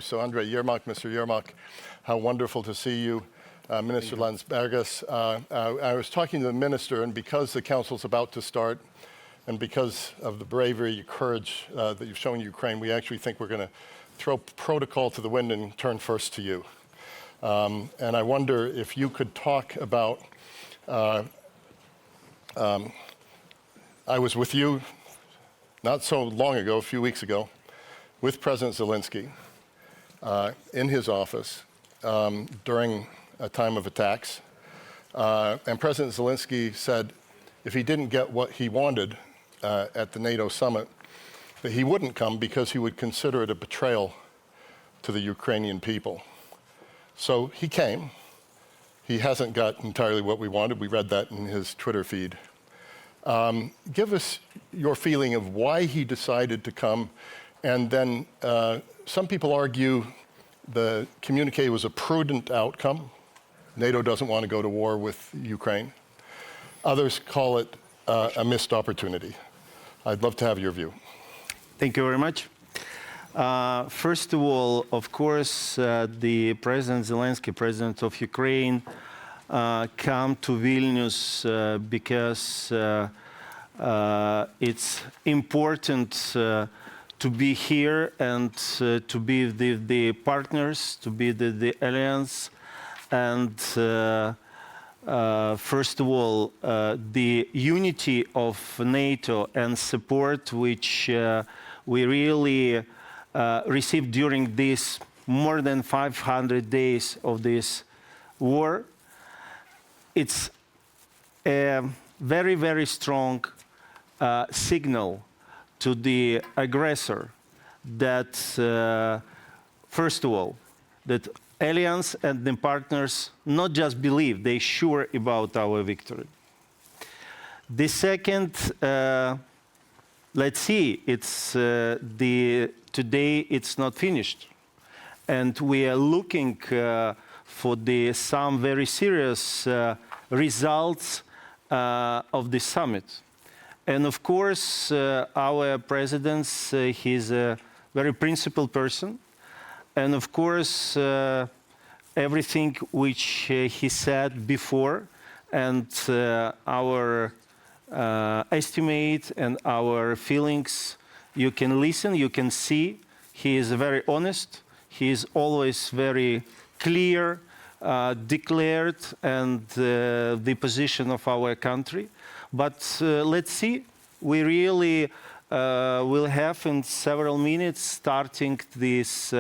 So Andriy Yermak, Mr. Yermak, how wonderful to see you. Minister Landsbergis, I was talking to the minister, and because the council's about to start, and because of the bravery, courage that you've shown Ukraine, we actually think we're going to throw protocol to the wind and turn first to you. And I wonder if you could talk about, I was with you not so long ago, a few weeks ago, with President Zelensky in his office during a time of attacks. And President Zelensky said if he didn't get what he wanted at the NATO summit, that he wouldn't come because he would consider it a betrayal to the Ukrainian people. So he came. He hasn't got entirely what we wanted. We read that in his Twitter feed. Give us your feeling of why he decided to come. And then some people argue the communique was a prudent outcome. NATO doesn't want to go to war with Ukraine. Others call it a missed opportunity. I'd love to have your view. Thank you very much. First of all, of course, the President Zelensky, President of Ukraine, come to Vilnius because it's important to be here and to be the partners, to be the alliance, and first of all, the unity of NATO and support which we really received during these more than 500 days of this war. It's a very, very strong signal to the aggressor that, first of all, that alliance and the partners not just believe, they sure about our victory. The second, let's see, it's today it's not finished, and we are looking for some very serious results of the summit. And of course, our president, he's a very principled person. And of course, everything which he said before and our estimate and our feelings, you can listen, you can see. He is very honest. He is always very clear, declared, and the position of our country. But let's see, we really will have in several minutes starting this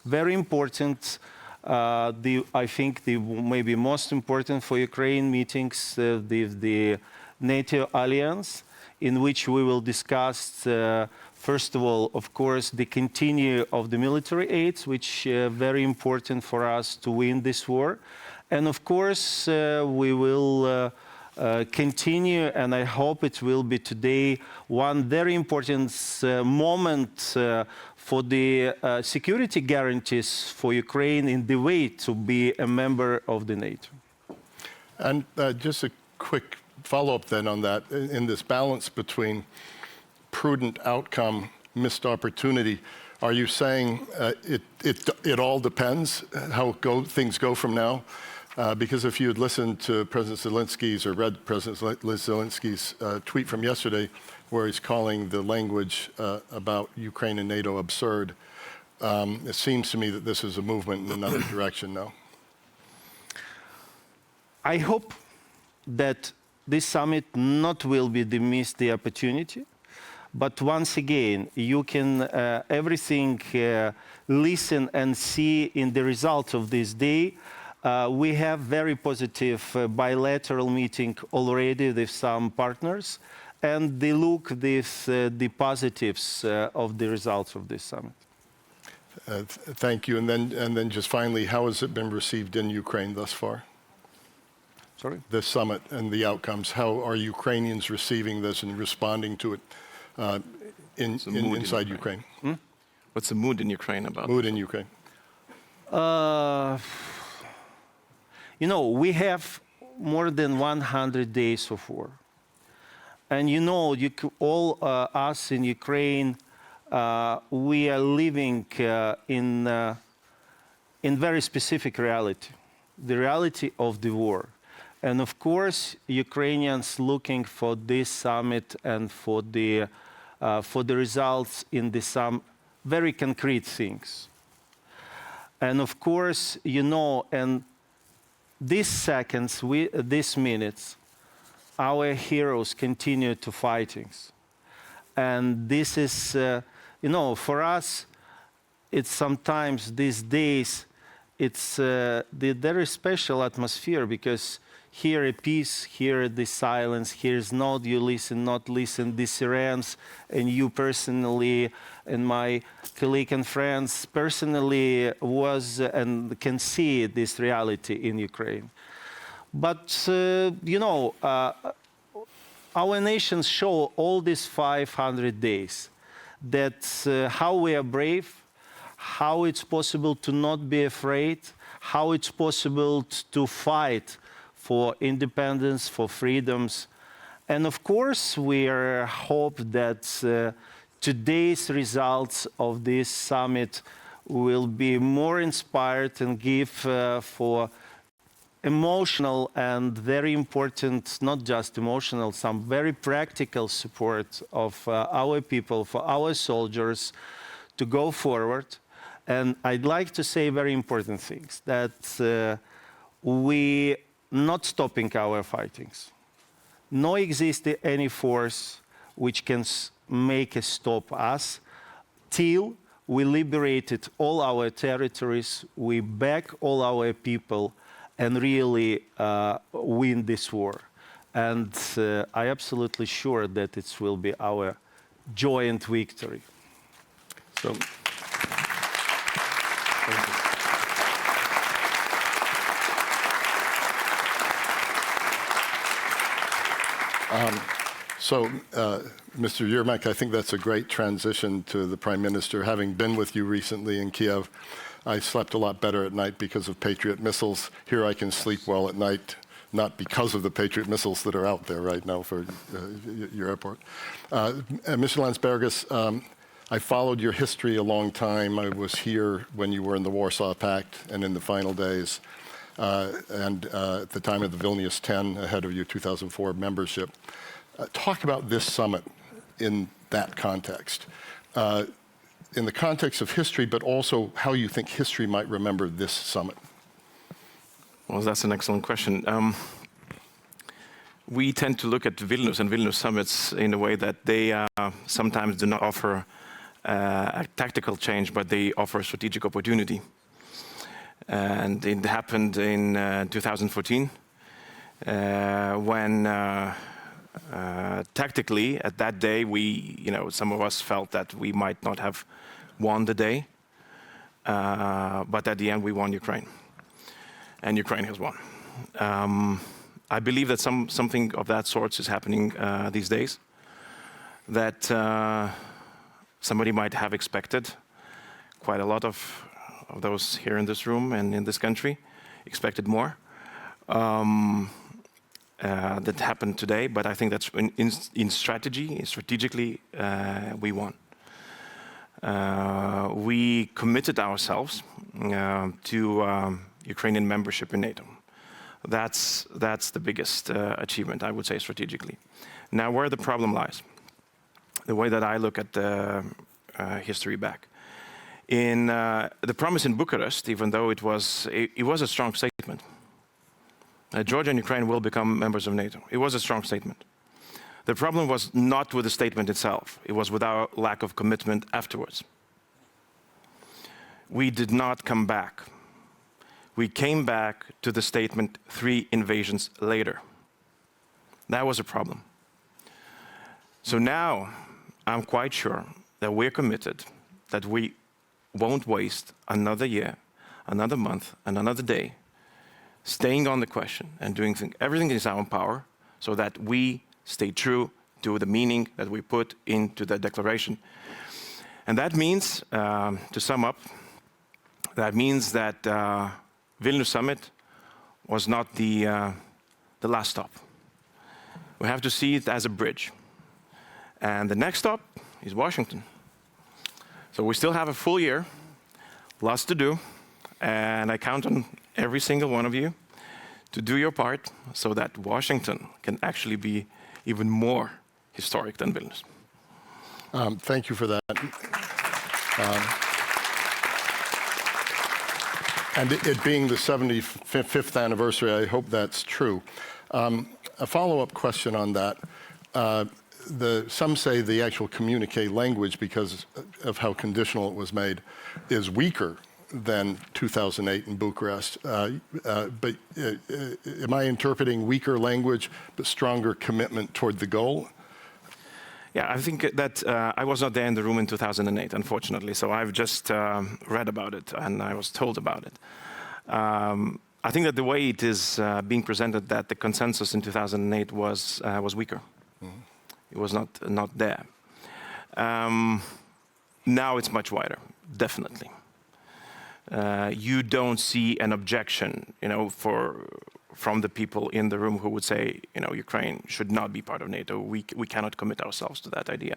very important, I think the maybe most important for Ukraine meetings, the NATO alliance, in which we will discuss, first of all, of course, the continue of the military aids, which is very important for us to win this war. And of course, we will continue, and I hope it will be today, one very important moment for the security guarantees for Ukraine in the way to be a member of the NATO. And just a quick follow-up then on that, in this balance between prudent outcome, missed opportunity, are you saying it all depends how things go from now? Because if you had listened to President Zelensky's or read President Zelensky's tweet from yesterday, where he's calling the language about Ukraine and NATO absurd, it seems to me that this is a movement in another direction now. I hope that this summit not will be missed the opportunity, but once again, you can everything listen and see in the results of this day. We have very positive bilateral meeting already with some partners, and they look this, the positives of the results of this summit. Thank you. And then just finally, how has it been received in Ukraine thus far? Sorry? This summit and the outcomes. How are Ukrainians receiving this and responding to it inside Ukraine? What's the mood in Ukraine about? Mood in Ukraine. You know, we have more than 100 days of war. And you know, all us in Ukraine, we are living in in very specific reality, the reality of the war. And of course, Ukrainians looking for this summit and for the results in some very concrete things. And of course, you know, and these seconds, these minutes, our heroes continue to fighting. And this is, you know, for us, it's sometimes these days, it's the very special atmosphere, because here a peace, here the silence, here is not you listen, not listen, the sirens, and you personally, and my colleague and friends personally was and can see this reality in Ukraine. But, you know, our nations show all these 500 days that how we are brave, how it's possible to not be afraid, how it's possible to fight for independence, for freedoms. And of course, we hope that today's results of this summit will be more inspired and give for emotional and very important, not just emotional, some very practical support of our people, for our soldiers to go forward. And I'd like to say very important things, that we not stopping our fightings. No exist any force which can make us stop us till we liberated all our territories, we back all our people, and really win this war. And I'm absolutely sure that it will be our joint victory. So. Mr. Yermak, I think that's a great transition to the Prime Minister. Having been with you recently in Kiev, I slept a lot better at night because of Patriot missiles. Here I can sleep well at night, not because of the Patriot missiles that are out there right now for your airport. Mr. Landsbergis, I followed your history a long time. I was here when you were in the Warsaw Pact and in the final days, and at the time of the Vilnius 10, ahead of your 2004 membership. Talk about this summit in that context, in the context of history, but also how you think history might remember this summit. Well, that's an excellent question. We tend to look at Vilnius and Vilnius summits in a way that they sometimes do not offer a tactical change, but they offer strategic opportunity. And it happened in 2014 when tactically at that day some of us felt that we might not have won the day, but at the end we won Ukraine, and Ukraine has won. I believe that something of that sort is happening these days, that somebody might have expected. Quite a lot of those here in this room and in this country expected more. That happened today, but I think that's in strategically, we won. We committed ourselves to Ukrainian membership in NATO. That's the biggest achievement, I would say, strategically. Now, where the problem lies, the way that I look at the history back. In the promise in Bucharest, even though it was a strong statement, Georgia and Ukraine will become members of NATO. It was a strong statement. The problem was not with the statement itself. It was with our lack of commitment afterwards. We did not come back. We came back to the statement 3 invasions later. That was a problem. So now I'm quite sure that we're committed, that we won't waste another year, another month, and another day staying on the question and doing everything in our power so that we stay true to the meaning that we put into the declaration. And that means, to sum up, that means that Vilnius Summit was not the last stop. We have to see it as a bridge. And the next stop is Washington. So we still have a full year, lots to do, And I count on every single one of you to do your part so that Washington can actually be even more historic than Vilnius. Thank you for that. And it being the 75th anniversary, I hope that's true. A follow-up question on that. Some say the actual communique language, because of how conditional it was made, is weaker than 2008 in Bucharest. But am I interpreting weaker language but stronger commitment toward the goal? Yeah, I think that I was not there in the room in 2008, unfortunately, so I've just read about it and I was told about it. I think that the way it is being presented, that the consensus in 2008 was weaker. Mm-hmm. It was not there. Now it's much wider, definitely. You don't see an objection, from the people in the room who would say, Ukraine should not be part of NATO. We cannot commit ourselves to that idea.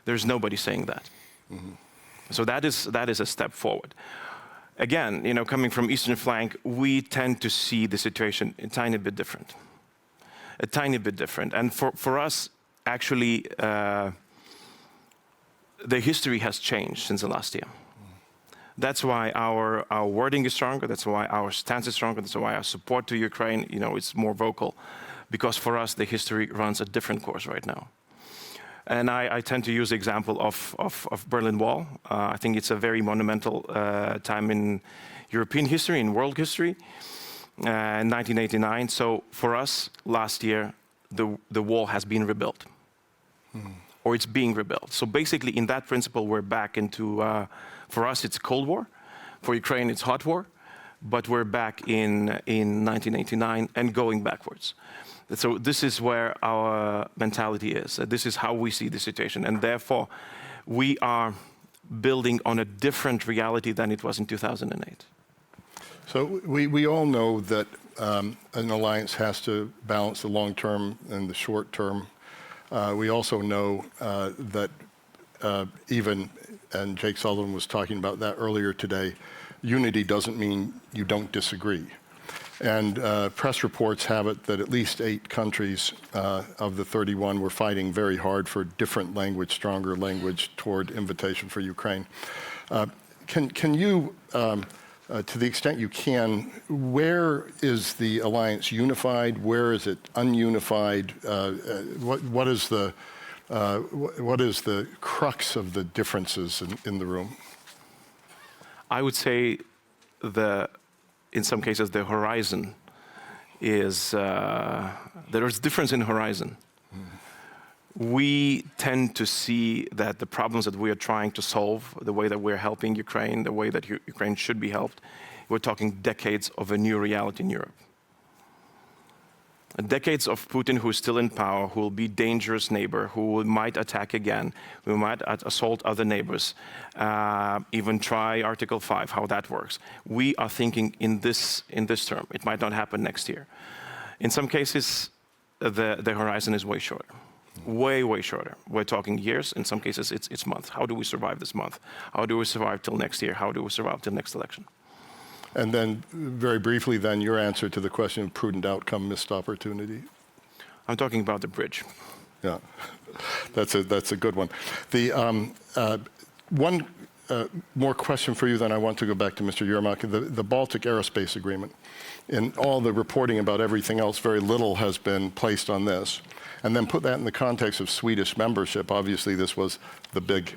There's nobody saying that. Mm-hmm. So that is a step forward. Again, coming from Eastern flank, we tend to see the situation a tiny bit different. A tiny bit different. And for us, actually, the history has changed since the last year. That's why our wording is stronger, that's why our stance is stronger, that's why our support to Ukraine, is more vocal. Because for us, the history runs a different course right now. And I tend to use the example of Berlin Wall. I think it's a very monumental time in European history, in world history, in 1989. So for us, last year, the wall has been rebuilt. Or it's being rebuilt. So basically, in that principle, we're back into, for us, it's Cold War. For Ukraine, it's hot war. But we're back in 1989 and going backwards. So this is where our mentality is. This is how we see the situation. And therefore, we are building on a different reality than it was in 2008. So we all know that an alliance has to balance the long term and the short term. We also know that even, and Jake Sullivan was talking about that earlier today, unity doesn't mean you don't disagree. And press reports have it that at least 8 countries of the 31 were fighting very hard for different language, stronger language toward invitation for Ukraine. Can you, to the extent you can, where is the alliance unified? Where is it ununified? What is the crux of the differences in the room? I would say in some cases, the horizon is, there is difference in horizon. We tend to see that the problems that we are trying to solve, the way that we're helping Ukraine, the way that Ukraine should be helped, we're talking decades of a new reality in Europe. Decades of Putin, who is still in power, who will be dangerous neighbor, who might attack again, who might assault other neighbors, even try Article 5, how that works. We are thinking in this term. It might not happen next year. In some cases, the horizon is way shorter. Way shorter. We're talking years. In some cases, it's months. How do we survive this month? How do we survive till next year? How do we survive till next election? And then, very briefly, then your answer to the question of prudent outcome, missed opportunity. I'm talking about the bridge. Yeah, that's a good one. The one more question for you, then I want to go back to Mr. Yermak. The Baltic Aerospace Agreement. In all the reporting about everything else, very little has been placed on this. And then put that in the context of Swedish membership. Obviously, this was the big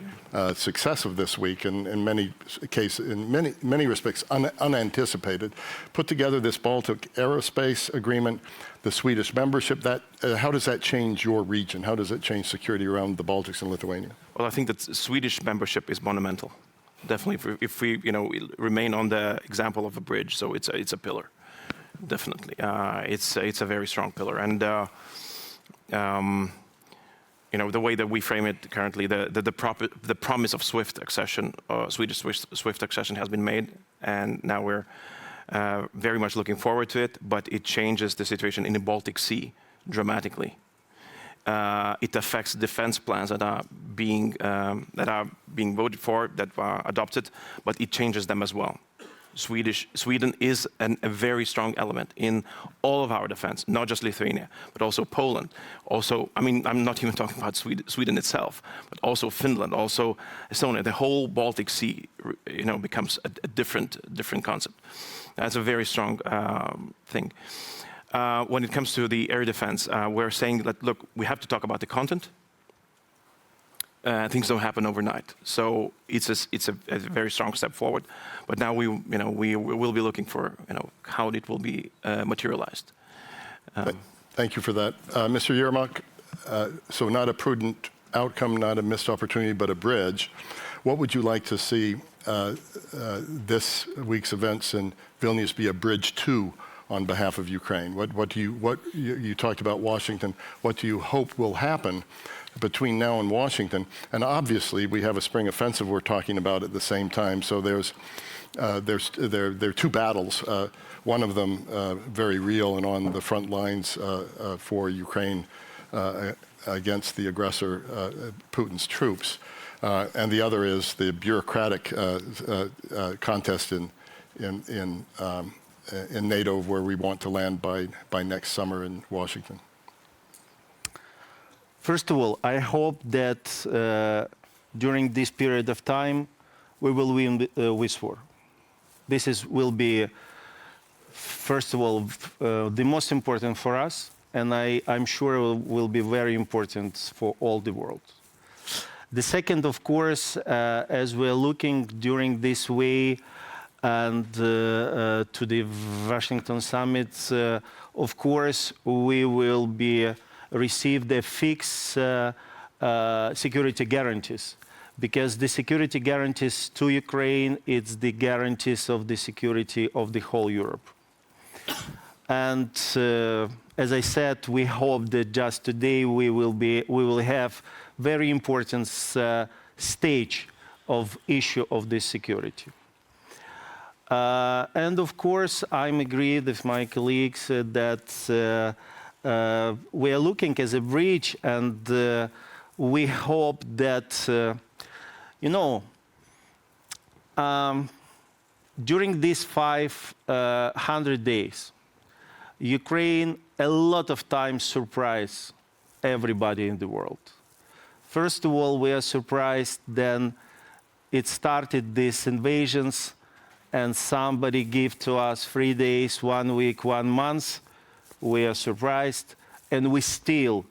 success of this week, and in many cases, in many respects, unanticipated. Put together this Baltic Aerospace Agreement, the Swedish membership. How does that change your region? How does it change security around the Baltics and Lithuania? Well, I think that Swedish membership is monumental. Definitely, if we remain on the example of a bridge, so it's a pillar. Definitely, it's a very strong pillar, and. The way that we frame it currently, the promise of swift accession, Swedish swift accession has been made, and now we're very much looking forward to it, but it changes the situation in the Baltic Sea dramatically. It affects defense plans that are being voted for, that are adopted, but it changes them as well. Sweden is a very strong element in all of our defense, not just Lithuania, but also Poland. Also, I mean, I'm not even talking about Sweden itself, but also Finland, also Estonia. The whole Baltic Sea, becomes a different concept. That's a very strong thing. When it comes to the air defense, we're saying that, look, we have to talk about the content. Things don't happen overnight, so it's a very strong step forward. But now we will be looking for how it will be materialized. Thank you for that, Mr. Yermak. So not a prudent outcome, not a missed opportunity, but a bridge. What would you like to see this week's events in Vilnius be a bridge to on behalf of Ukraine? What you talked about Washington? What do you hope will happen between now and Washington? And obviously, we have a spring offensive we're talking about at the same time. So there are two battles. One of them very real and on the front lines for Ukraine against the aggressor, Putin's troops. And the other is the bureaucratic contest in NATO, where we want to land by next summer in Washington. First of all, I hope that during this period of time, we will win this war. This will be, first of all, the most important for us, and I'm sure it will be very important for all the world. The second, of course, as we're looking during this way and to the Washington Summit, of course, we will receive the fixed security guarantees, because the security guarantees to Ukraine, it's the guarantees of the security of the whole Europe. And as I said, we hope that just today we will have very important stage of issue of this security. And of course, I'm agree with my colleagues that we are looking as a bridge, and we hope that, during these 500 days, Ukraine a lot of times surprised everybody in the world. First of all, we are surprised then it started these invasions, and somebody gave to us 3 days, 1 week, 1 month. We are surprised, and we still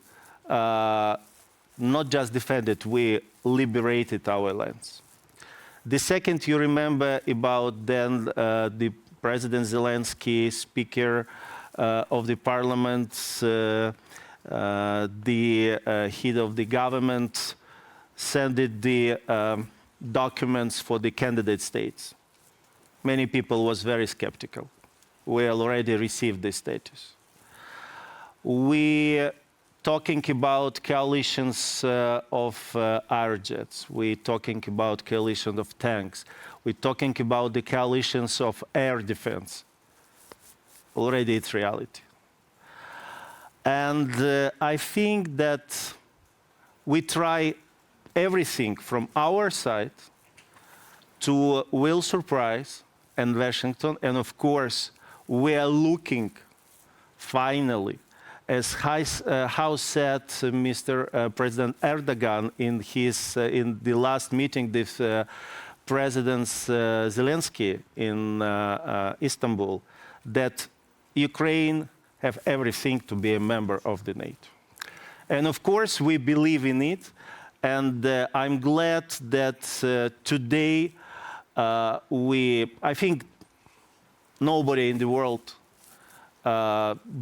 not just defended, we liberated our lands. The second, you remember about then the President Zelensky, Speaker of the Parliament, the head of the government, sent the documents for the candidate states. Many people was very skeptical. We already received this status. We talking about coalitions of air jets. We're talking about coalition of tanks. We're talking about the coalitions of air defense. Already it's reality. And I think that we try everything from our side to will surprise and Washington. And of course, we are looking finally, as how said Mr. President Erdogan in the last meeting with President Zelensky in Istanbul, that Ukraine have everything to be a member of the NATO. And of course, we believe in it. And I'm glad that today I think nobody in the world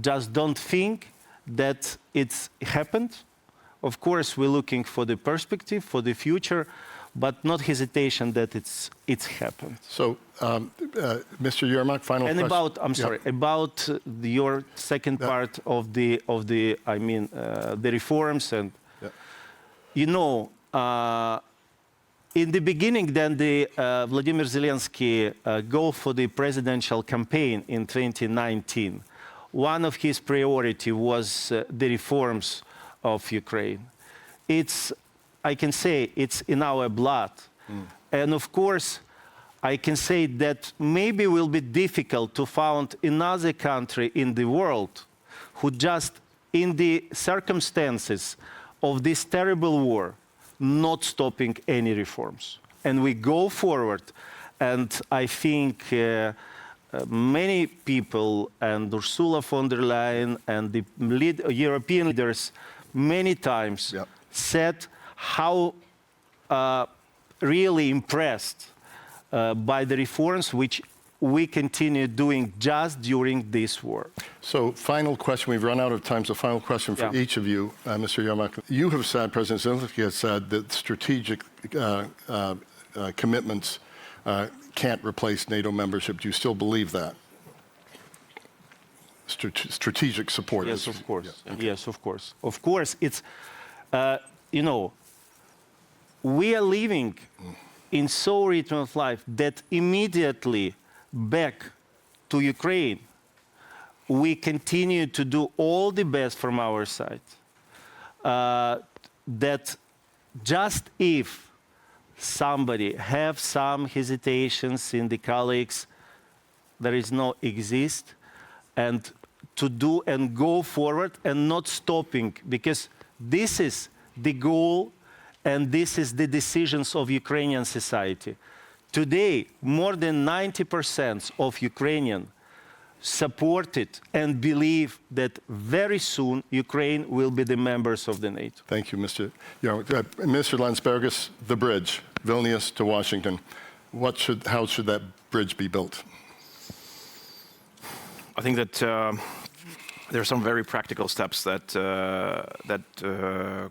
just don't think that it's happened. Of course, we're looking for the perspective, for the future, but not hesitation that it's happened. So, Mr. Yermak, final question. And about your second part of the reforms, and in the beginning, then Vladimir Zelensky go for the presidential campaign in 2019. One of his priority was the reforms of Ukraine. I can say it's in our blood. And of course, I can say that maybe it will be difficult to find another country in the world who just, in the circumstances of this terrible war, not stopping any reforms. And we go forward, and I think many people, and Ursula von der Leyen and the European leaders many times said how really impressed by the reforms which we continue doing just during this war. So, final question. We've run out of time. So, final question for each of you, Mr. Yermak. You have said, President Zelensky has said, that strategic commitments can't replace NATO membership. Do you still believe that? Strategic support. Yes, of course. Yeah. Okay. Yes, of course. Of course, it's, you know, we are living in so rhythm of life that immediately back to Ukraine, we continue to do all the best from our side. That just if somebody have some hesitations in the colleagues, there is no exist, and to do and go forward and not stopping, because this is the goal and this is the decisions of Ukrainian society. Today, more than 90% of Ukrainians supported and believe that very soon Ukraine will be the members of the NATO. Thank you, Mr. Yermak. Mr. Landsbergis, the bridge, Vilnius to Washington. How should that bridge be built? I think that there are some very practical steps that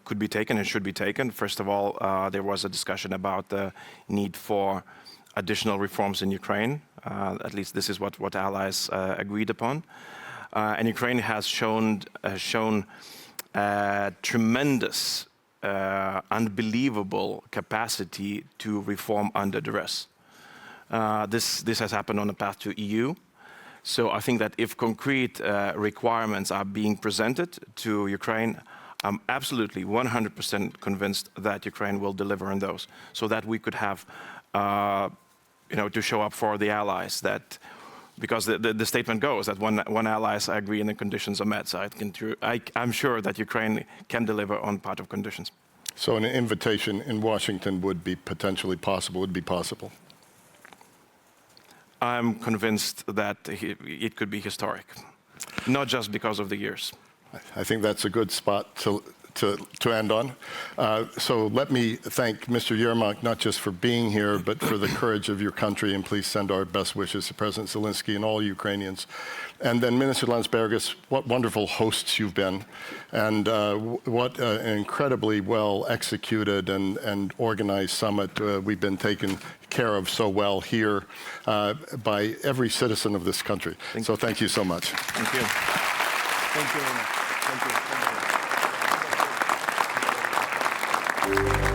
could be taken and should be taken. First of all, there was a discussion about the need for additional reforms in Ukraine. At least this is what allies agreed upon. And Ukraine has shown tremendous, unbelievable capacity to reform under duress. This has happened on the path to EU. So I think that if concrete requirements are being presented to Ukraine, I'm absolutely 100% convinced that Ukraine will deliver on those, so that we could have, to show up for the allies. That, because the statement goes that when allies agree and the conditions are met, so I'm sure that Ukraine can deliver on part of conditions. So an invitation in Washington would be potentially possible, would be possible. I'm convinced that it could be historic, not just because of the years. I think that's a good spot to end on. So let me thank Mr. Yermak, not just for being here, but for the courage of your country, and please send our best wishes to President Zelensky and all Ukrainians. And then Minister Landsbergis, what wonderful hosts you've been, and what an incredibly well executed and organized summit we've been taken care of so well here by every citizen of this country. So thank you so much. Thank you. Thank you very much. Thank you.